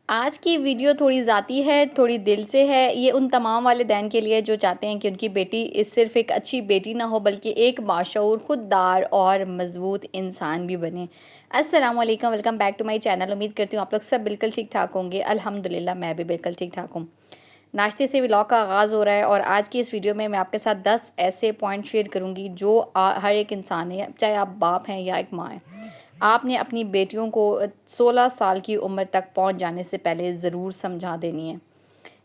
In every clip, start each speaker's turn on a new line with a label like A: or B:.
A: आज की वीडियो थोड़ी ज़ाती है, थोड़ी दिल से है। ये उन तमाम वालिदैन के लिए जो चाहते हैं कि उनकी बेटी सिर्फ़ एक अच्छी बेटी ना हो बल्कि एक बाशऊर, खुददार और मज़बूत इंसान भी बने। अस्सलामु अलैकुम, welcome back to my channel. उम्मीद करती हूँ आप लोग सब बिल्कुल ठीक-ठाक होंगे। अल्हम्दुलिल्लाह मैं भी बिल्कुल ठीक-ठाक हूँ। नाश्ते से व्लॉग का आगाज़ हो रहा है और आज की इस वीडियो में मैं आपके साथ 10 ऐसे पॉइंट शेयर करूँगी जो हर एक इंसान है, चाहे आप बाप हैं या एक माँ हैं। आपने अपनी बेटियों को 16 साल की उम्र तक पहुंच जाने से पहले ज़रूर समझा देनी है।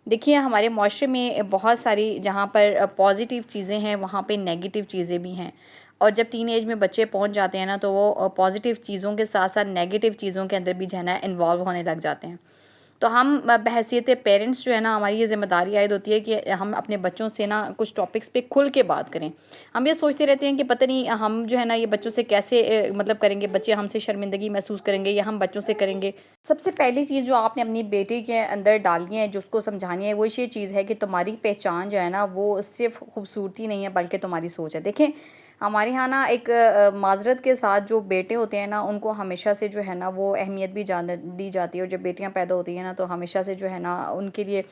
A: देखिए हमारे माशरे में बहुत सारी जहाँ पर पॉजिटिव चीज़ें हैं वहाँ पे नेगेटिव चीज़ें भी हैं। और जब टीन एज में बच्चे पहुँच जाते हैं ना तो वो पॉजिटिव चीज़ों के साथ साथ नेगेटिव चीज़ों के अंदर भी जो है ना इन्वॉल्व होने लग जाते हैं। तो हम बहैसियत पेरेंट्स जो है ना हमारी ये ज़िम्मेदारी आयद होती है कि हम अपने बच्चों से ना कुछ टॉपिक्स पे खुल के बात करें। हम ये सोचते रहते हैं कि पता नहीं हम जो है ना ये बच्चों से कैसे मतलब करेंगे, बच्चे हमसे शर्मिंदगी महसूस करेंगे या हम बच्चों से करेंगे। सबसे पहली चीज़ जो आपने अपनी बेटी के अंदर डालनी है, जो उसको समझानी है, वो ये चीज़ है कि तुम्हारी पहचान जो है ना वो सिर्फ़ खूबसूरती नहीं है बल्कि तुम्हारी सोच है। देखें हमारे यहाँ ना एक माज़रत के साथ जो बेटे होते हैं ना उनको हमेशा से जो है ना वो अहमियत भी जान दी जाती है। और जब बेटियाँ पैदा होती हैं ना तो हमेशा से जो है ना उनके लिए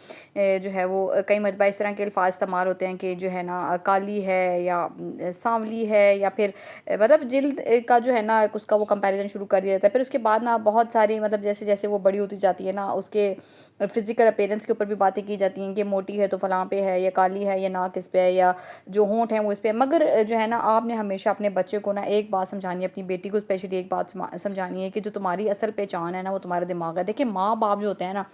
A: जो है वो कई मरतबा इस तरह के अल्फाज इस्तेमाल होते हैं कि जो है ना काली है या सांवली है या फिर मतलब जिल्द का जो है ना उसका वो कंपैरिजन शुरू कर दिया जाता है। फिर उसके बाद ना बहुत सारी मतलब जैसे जैसे वो बड़ी होती जाती है ना उसके फिज़िकल अपीयरेंस के ऊपर भी बातें की जाती हैं कि मोटी है तो फ़लाँ पे है या काली है या नाक इस पे है या जो होंठ हैं वो इस पे है। मगर जो है ना आपने हमेशा अपने बच्चे को ना एक बात समझानी है, अपनी बेटी को स्पेशली एक बात समझानी है कि जो तुम्हारी असल पहचान है ना वो तुम्हारा दिमाग है। देखिए माँ बाप जो होते हैं ना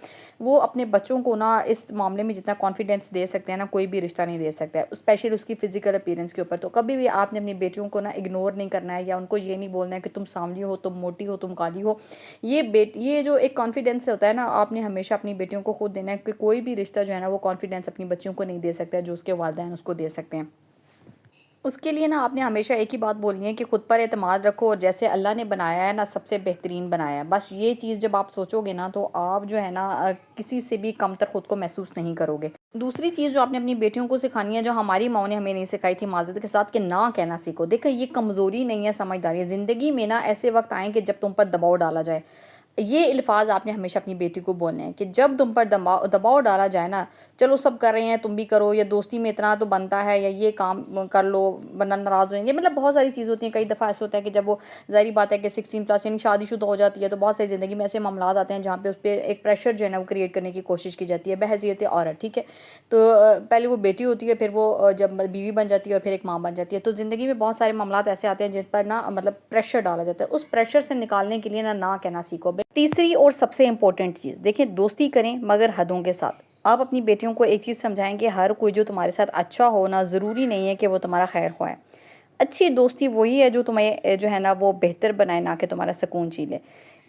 A: वो अपने बच्चों को ना इस मामले में जितना कॉन्फिडेंस दे सकते हैं ना कोई भी रिश्ता नहीं दे सकता है, स्पेशली उसकी फ़िज़िकल अपीयरेंस के ऊपर। तो कभी भी आपने अपनी बेटियों को ना इग्नोर नहीं करना है या उनको ये नहीं बोलना है कि तुम सांवली हो, तुम मोटी हो, तुम काली हो। ये जो एक कॉन्फिडेंस होता है ना आपने हमेशा अपनी बेटियों को खुद देना है कि कोई भी रिश्ता जो है ना वो कॉन्फिडेंस अपनी बच्चियों को नहीं दे सकता है जो उसके वालिदैन उसको दे सकते हैं। उसके लिए ना आपने हमेशा एक ही बात बोलनी है कि खुद पर एतमाद रखो और जैसे अल्लाह ने बनाया है ना सबसे बेहतरीन बनाया है। बस ये चीज़ जब आप सोचोगे ना तो आप जो है ना किसी से भी कमतर खुद को महसूस नहीं करोगे। दूसरी चीज़ जो आपने अपनी बेटियों को सिखानी है जो हमारी माँ ने हमें नहीं सिखाई थी माज़रत के साथ कि ना कहना सीखो। देखो ये कमज़ोरी नहीं है, समझदारी है। ज़िंदगी में ना ऐसे वक्त आएँ कि जब तुम पर दबाव डाला जाए। ये अल्फाज आपने हमेशा अपनी बेटी को बोलने हैं कि जब तुम पर दबाव दबाव डाला जाए ना, चलो सब कर रहे हैं तुम भी करो या दोस्ती में इतना तो बनता है या ये काम कर लो वरना नाराज़ होंगे। मतलब बहुत सारी चीज़ होती हैं। कई दफ़ा ऐसा होता है कि जब वो ज़ाहिर बात है कि 16 प्लस यानी शादीशुदा हो जाती है तो बहुत सारी ज़िंदगी में ऐसे मामलात आते हैं जहाँ पे उस पे एक प्रेशर जो है ना वो क्रिएट करने की कोशिश की जाती है बहैसियत औरत, ठीक है। तो पहले वो बेटी होती है, फिर वो जब बीवी बन जाती है और फिर एक माँ बन जाती है। तो ज़िंदगी में बहुत सारे मामलात ऐसे आते हैं जिन पर ना मतलब प्रेशर डाला जाता है। उस प्रेशर से निकालने के लिए ना कहना सीखो। तीसरी और सबसे इम्पोर्टेंट चीज़ देखिए, दोस्ती करें मगर हदों के साथ। आप अपनी बेटियों को एक चीज़ समझाएं कि हर कोई जो तुम्हारे साथ अच्छा हो ना ज़रूरी नहीं है कि वो तुम्हारा खैर ख्वाह। अच्छी दोस्ती वही है जो तुम्हें जो है ना वो बेहतर बनाए, ना कि तुम्हारा सुकून छीले।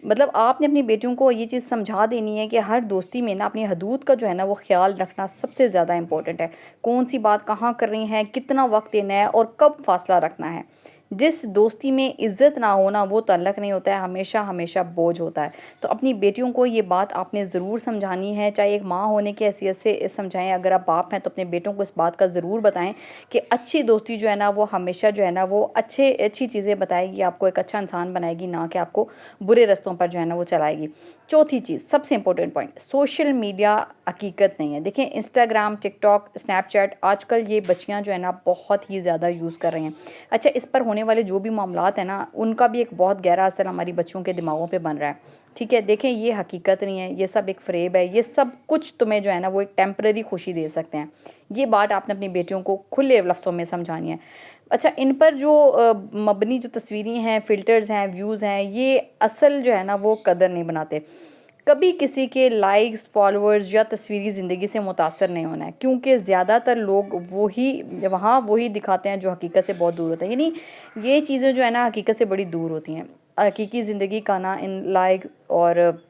A: मतलब आपने अपनी बेटियों को ये चीज़ समझा देनी है कि हर दोस्ती में ना अपनी हदूद का जो है ना वो ख्याल रखना सबसे ज़्यादा इम्पोर्टेंट है। कौन सी बात कहाँ करनी है, कितना वक्त देना है और कब फासला रखना है। जिस दोस्ती में इज़्ज़त ना होना वो तल्लक नहीं होता है, हमेशा हमेशा बोझ होता है। तो अपनी बेटियों को ये बात आपने ज़रूर समझानी है, चाहे एक माँ होने की हैसियत से समझाएं, अगर आप बाप हैं तो अपने बेटों को इस बात का ज़रूर बताएं कि अच्छी दोस्ती जो है ना वो हमेशा जो है ना वो अच्छी चीज़ें बताएगी, आपको एक अच्छा इंसान बनाएगी, ना कि आपको बुरे रास्तों पर जो है ना वो चलाएगी। चौथी चीज़ सबसे इंपॉर्टेंट पॉइंट, सोशल मीडिया हकीकत नहीं है। देखिए इंस्टाग्राम, टिकटॉक, स्नैपचैट आजकल ये बच्चियाँ जो है ना बहुत ही ज़्यादा यूज़ कर रही हैं। अच्छा, इस पर होने वाले जो भी मामलात हैं ना उनका भी एक बहुत गहरा असर हमारी बच्चियों के दिमागों पे बन रहा है, ठीक है। देखें ये हकीकत नहीं है, ये सब एक फ़रेब है। ये सब कुछ तुम्हें जो है ना वो एक टेम्परेरी खुशी दे सकते हैं। ये बात आपने अपनी बेटियों को खुले लफ्ज़ों में समझानी है। अच्छा, इन पर जो मबनी जो तस्वीरें हैं, फ़िल्टर्स हैं, व्यूज़ हैं, ये असल जो है ना वो कदर नहीं बनाते। कभी किसी के लाइक्स, फॉलोअर्स या तस्वीरी ज़िंदगी से मुतासर नहीं होना है, क्योंकि ज़्यादातर लोग वही दिखाते हैं जो हकीकत से बहुत दूर होता है। यानी ये चीज़ें जो है ना हकीकत से बड़ी दूर होती हैं। हकीकी ज़िंदगी का ना इन लाइक और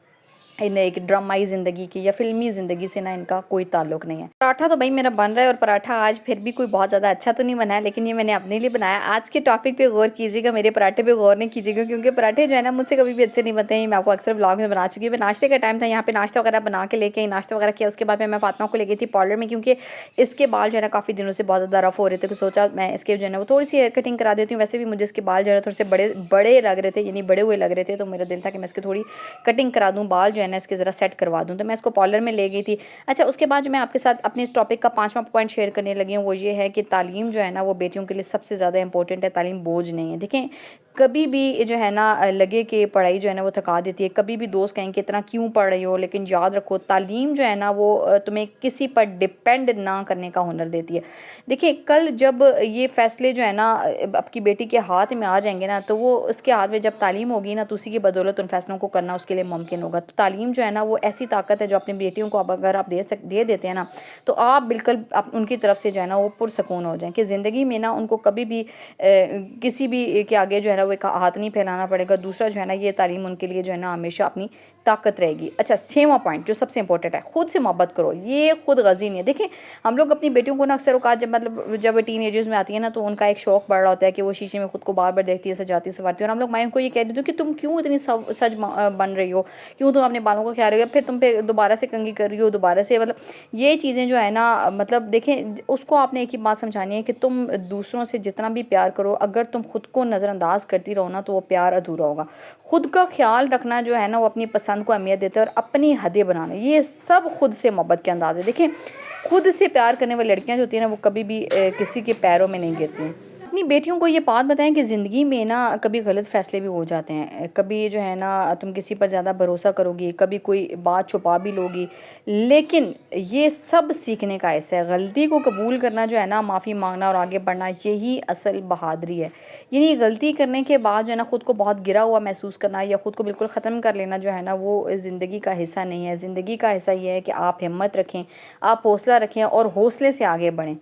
A: इन एक ड्रामाई ज़िंदगी की या फ़िल्मी ज़िंदगी से ना इनका कोई ताल्लुक़ नहीं है। पराठा तो भाई मेरा बन रहा है और पराठा आज फिर भी कोई बहुत ज़्यादा अच्छा तो नहीं बना है, लेकिन ये मैंने अपने लिए बनाया। आज के टॉपिक पे गौर कीजिएगा, मेरे पराठे पे गौर नहीं कीजिएगा, क्योंकि पराठे जो है ना मुझसे कभी भी अच्छे नहीं बनते हैं। मैं आपको अक्सर व्लॉग में बना चुकी हूँ। नाश्ते का टाइम था, यहाँ पे नाश्ता वगैरह बना के लेके नाश्ता वगैरह किया। उसके बाद मैं फातिमा को ले गई थी पार्लर में, क्योंकि इसके बाल जो है ना काफ़ी दिनों से बहुत ज़्यादा रफ़ हो रहे थे। तो सोचा मैं इसके जो है ना वो थोड़ी सी हेयर कटिंग करा देती हूँ। वैसे भी मुझे इसके बाल जो है थोड़े से बड़े बड़े लग रहे थे, यानी बड़े हुए लग रहे थे, तो मेरा दिल था कि मैं इसकी थोड़ी कटिंग करा दूँ। बाल जो है है ना इसके ज़रा सेट करवा दूँ, तो मैं इसको पार्लर में ले गई थी। अच्छा, उसके बाद जो मैं आपके साथ अपने इस टॉपिक का 5वां पॉइंट शेयर करने लगी हूँ वो ये है कि तालीम जो है ना वो बेटियों के लिए सबसे ज़्यादा इंपॉर्टेंट है, तालीम बोझ नहीं है। देखें, कभी भी जो है ना लगे कि पढ़ाई जो है ना वो थका देती है, कभी भी दोस्त कहें कि इतना क्यों पढ़ रही हो, लेकिन याद रखो तालीम जो है ना वो तुम्हें किसी पर डिपेंड ना करने का हुनर देती है। देखिए, कल जब ये फ़ैसले जो है ना आपकी बेटी के हाथ में आ जाएँगे ना, तो वो उसके हाथ में जब तालीम होगी ना, तो उसी की बदौलत उन फ़ैसलों को करना उसके लिए मुमकिन होगा। तो तालीम जो है ना वो ऐसी ताकत है जो अपनी बेटियों को अब अगर आप दे देते हैं ना, तो आप बिल्कुल आप उनकी तरफ से जो है ना वो पुरसकून हो जाएँ कि ज़िंदगी में ना उनको कभी भी किसी भी के आगे जो है ना वो एक हाथ नहीं फैलाना पड़ेगा। दूसरा जो है ना ये तालीम उनके लिए जो है ना हमेशा अपनी ताकत रहेगी। अच्छा, 6वां पॉइंट जो सबसे इंपॉर्टेंट है, खुद से मोहब्बत करो। ये खुद ग़र्ज़ी नहीं है। देखें, हम लोग अपनी बेटियों को ना अक्सर औक़ात जब वो टीनेजर्स में आती है ना, तो उनका एक शौक़ बढ़ रहा होता है कि वो शीशे में खुद को बार-बार देखती है, सजाती संवारती है, और हम लोग माँ को ये कह देते हैं कि तुम क्यों इतनी बन रही हो? क्यों तुम अपने बालों का ख़्याल रखी हो? फिर तुम पे दोबारा से कंघी कर रही हो, दोबारा से मतलब ये चीज़ें जो है ना मतलब देखें, उसको आपने एक ही बात समझानी है कि तुम दूसरों से जितना भी प्यार करो, अगर तुम खुद को नज़रअंदाज करती रहो ना, तो वो प्यार अधूरा होगा। खुद का ख़्याल रखना जो है ना वो अपनी पसंद को अहमियत देता है, और अपनी हदें बनाना, ये सब खुद से मोहब्बत के अंदाज़ है। देखिए, खुद से प्यार करने वाली लड़कियां जो होती हैं ना वो कभी भी किसी के पैरों में नहीं गिरती हैं। अपनी बेटियों को ये बात बताएं कि ज़िंदगी में ना कभी गलत फ़ैसले भी हो जाते हैं, कभी जो है ना तुम किसी पर ज़्यादा भरोसा करोगी, कभी कोई बात छुपा भी लोगी, लेकिन ये सब सीखने का हिस्सा है। गलती को कबूल करना जो है ना, माफ़ी मांगना और आगे बढ़ना, यही असल बहादुरी है। यानी गलती करने के बाद जो है ना खुद को बहुत गिरा हुआ महसूस करना या खुद को बिल्कुल ख़त्म कर लेना जो है ना वो ज़िंदगी का हिस्सा नहीं है। ज़िंदगी का हिस्सा ये है कि आप हिम्मत रखें, आप हौसला रखें और हौसले से आगे बढ़ें।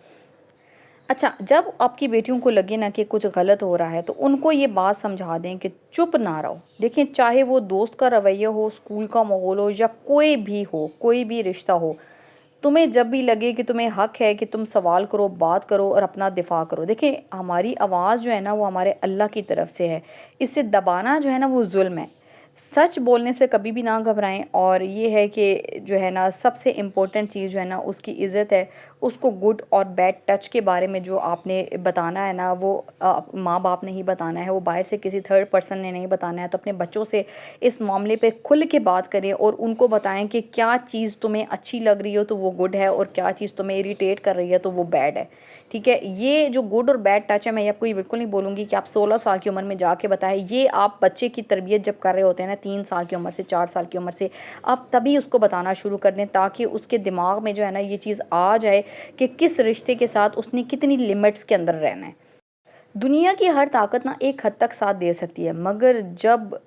A: अच्छा, जब आपकी बेटियों को लगे ना कि कुछ गलत हो रहा है, तो उनको ये बात समझा दें कि चुप ना रहो। देखिए, चाहे वो दोस्त का रवैया हो, स्कूल का माहौल हो, या कोई भी हो, कोई भी रिश्ता हो, तुम्हें जब भी लगे कि तुम्हें हक है कि तुम सवाल करो, बात करो और अपना दिफा करो। देखिए, हमारी आवाज़ जो है ना वो हमारे अल्लाह की तरफ से है, इसे दबाना जो है ना वो जुल्म है। सच बोलने से कभी भी ना घबराएं, और ये है कि जो है ना सबसे इम्पोर्टेंट चीज़ जो है ना उसकी इज़्ज़त है। उसको गुड और बैड टच के बारे में जो आपने बताना है ना वो माँ बाप ने ही बताना है, वो बाहर से किसी थर्ड पर्सन ने नहीं बताना है। तो अपने बच्चों से इस मामले पे खुल के बात करें और उनको बताएं कि क्या चीज़ तुम्हें अच्छी लग रही हो तो वो गुड है, और क्या चीज़ तुम्हें इरिटेट कर रही है तो वो बैड है। ठीक है, ये जो गुड और बैड टच है, मैं आपको ये बिल्कुल नहीं बोलूँगी कि आप 16 साल की उम्र में जाके बताएं। ये आप बच्चे की तरबियत जब कर रहे होते हैं ना, 3 साल की उम्र से, 4 साल की उम्र से, आप तभी उसको बताना शुरू कर दें, ताकि उसके दिमाग में जो है ना ये चीज़ आ जाए कि किस रिश्ते के साथ उसने कितनी लिमिट्स के अंदर रहना है। दुनिया की हर ताकत ना एक हद तक साथ दे सकती है, मगर जब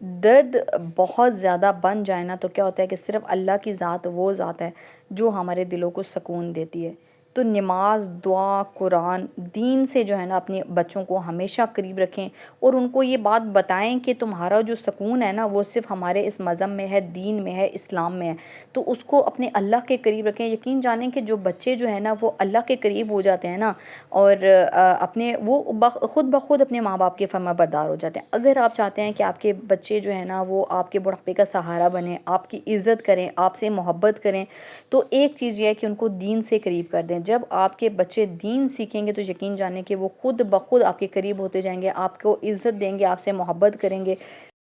A: दर्द बहुत ज़्यादा बन जाए ना, तो क्या होता है कि सिर्फ़ अल्लाह की ज़ात वो ज़ात है जो हमारे दिलों को सुकून देती है। तो नमाज, दुआ, कुरान, दीन से जो है ना अपने बच्चों को हमेशा करीब रखें, और उनको ये बात बताएं कि तुम्हारा जो सुकून है ना वो सिर्फ़ हमारे इस मज़हब में है, दीन में है, इस्लाम में है। तो उसको अपने अल्लाह के करीब रखें। यकीन जानें कि जो बच्चे जो है ना वो अल्लाह के करीब हो जाते हैं ना, और अपने वो खुद ब खुद अपने माँ बाप के फर्माबरदार हो जाते हैं। अगर आप चाहते हैं कि आपके बच्चे जो है ना वो आपके बुढ़ापे का सहारा बने, आपकी इज़्ज़त करें, आपसे मोहब्बत करें, तो एक चीज़ ये है कि उनको दीन से करीब कर दें। जब आपके बच्चे दीन सीखेंगे तो यकीन जानें कि वो खुद ब खुद आपके करीब होते जाएंगे, आपको इज़्ज़त देंगे, आपसे मोहब्बत करेंगे।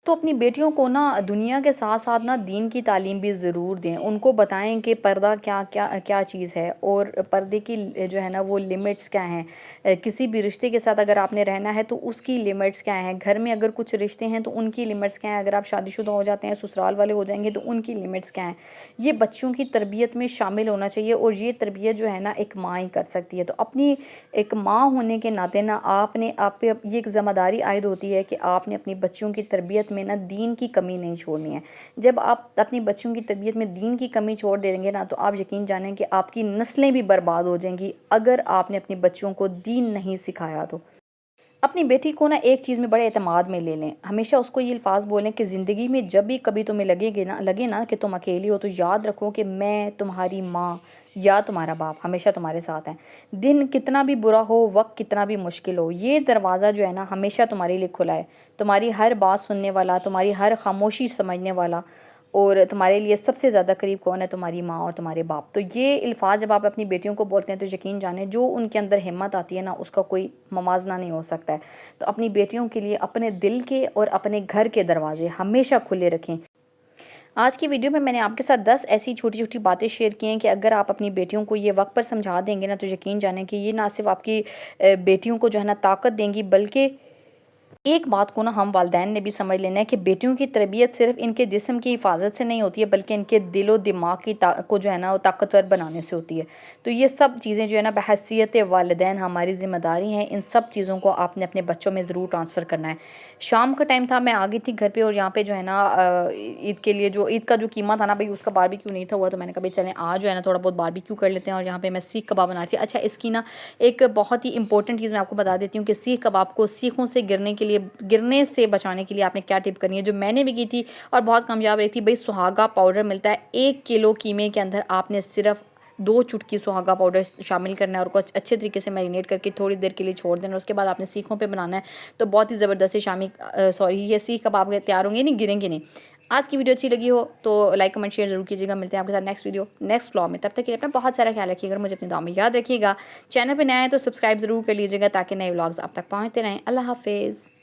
A: तो अपनी बेटियों को ना दुनिया के साथ साथ ना दीन की तालीम भी ज़रूर दें। उनको बताएं कि पर्दा क्या क्या क्या चीज़ है, और पर्दे की जो है ना वो लिमिट्स क्या हैं। किसी भी रिश्ते के साथ अगर आपने रहना है तो उसकी लिमिट्स क्या हैं। घर में अगर कुछ रिश्ते हैं तो उनकी लिमिट्स क्या हैं। अगर आप शादीशुदा हो जाते हैं, ससुराल वाले हो जाएंगे, तो उनकी लिमिट्स क्या हैं। ये बच्चों की तरबियत में शामिल होना चाहिए, और ये तरबियत जो है ना एक माँ ही कर सकती है। तो अपनी एक माँ होने के नाते ना आपने आप पे ये एक ज़िम्मेदारी आयद होती है कि आपने अपनी बच्चियों की तरबियत में ना दीन की कमी नहीं छोड़नी है। जब आप अपनी बच्चियों की तरबियत में दीन की कमी छोड़ देंगे ना, तो आप यकीन जानें कि आपकी नस्लें भी बर्बाद हो जाएंगी, अगर आपने अपनी बच्चियों को दीन नहीं सिखाया तो। अपनी बेटी को ना एक चीज़ में बड़े एतमाद में ले लें। हमेशा उसको ये अल्फ़ाज़ बोलें कि ज़िंदगी में जब भी कभी तुम्हें लगे ना कि तुम अकेली हो, तो याद रखो कि मैं तुम्हारी माँ या तुम्हारा बाप हमेशा तुम्हारे साथ हैं। दिन कितना भी बुरा हो, वक़्त कितना भी मुश्किल हो, ये दरवाज़ा जो है ना हमेशा तुम्हारे लिए खुला है। तुम्हारी हर बात सुनने वाला, तुम्हारी हर ख़ामोशी समझने वाला, और तुम्हारे लिए सबसे ज़्यादा करीब कौन है? तुम्हारी माँ और तुम्हारे बाप। तो ये अल्फ़ाज़ जब आप अपनी बेटियों को बोलते हैं तो यकीन जानें जो उनके अंदर हिम्मत आती है ना उसका कोई मवाज़ना नहीं हो सकता है। तो अपनी बेटियों के लिए अपने दिल के और अपने घर के दरवाज़े हमेशा खुले रखें। आज की वीडियो में मैंने आपके साथ 10 ऐसी छोटी-छोटी बातें शेयर की हैं कि अगर आप अपनी बेटियों को ये वक़्त पर समझा देंगे ना, तो यकीन जानें कि ये ना सिर्फ़ आपकी बेटियों को जो है ना ताकत देंगी, बल्कि एक बात को ना हम वालिदैन ने भी समझ लेना है कि बेटियों की तरबियत सिर्फ़ इनके जिस्म की हिफाज़त से नहीं होती है, बल्कि इनके दिलो दिमाग की ता को जो है ना वो ताकतवर बनाने से होती है। तो ये सब चीज़ें जो है ना बहैसियत वालिदैन हमारी ज़िम्मेदारी हैं, इन सब चीज़ों को आपने अपने बच्चों में ज़रूर ट्रांसफ़र करना है। शाम का टाइम था, मैं आ गई थी घर पे और यहाँ पे जो है ना ईद के लिए जो ईद का जो कीमा था ना भई, उसका बारबेक्यू नहीं था हुआ, तो मैंने कहा भई चलें आज जो है ना थोड़ा बहुत बारबेक्यू कर लेते हैं। और यहाँ पे मैं सीख कबाब बना रही थी। अच्छा, इसकी ना एक बहुत ही इंपॉर्टेंट चीज़ मैं आपको बता देती हूँ कि सीख कबाब को सीखों से गिरने से बचाने के लिए आपने क्या टिप करनी है, जो मैंने भी की थी और बहुत कामयाब रही थी। भई सुहागा पाउडर मिलता है, 1 किलो कीमे के अंदर आपने सिर्फ़ 2 चुटकी सुहागा पाउडर शामिल करना है और उसको अच्छे तरीके से मैरिनेट करके थोड़ी देर के लिए छोड़ देना। उसके बाद आपने सीखों पे बनाना है, तो बहुत ही ज़बरदस्त ये सीख कबाब तैयार होंगे, नहीं गिरेंगे नहीं। आज की वीडियो अच्छी लगी हो तो लाइक कमेंट शेयर ज़रूर कीजिएगा। मिलते हैं आपके साथ नेक्स्ट व्लॉग में। तब तक के लिए अपना बहुत सारा ख्याल रखिएगा और मुझे अपनी दुआ में याद रखिएगा। चैनल पे नया है तो सब्सक्राइब ज़रूर कर लीजिएगा ताकि नए व्लॉग्स आप तक पहुँचते रहें। अल्लाह हाफ़िज़।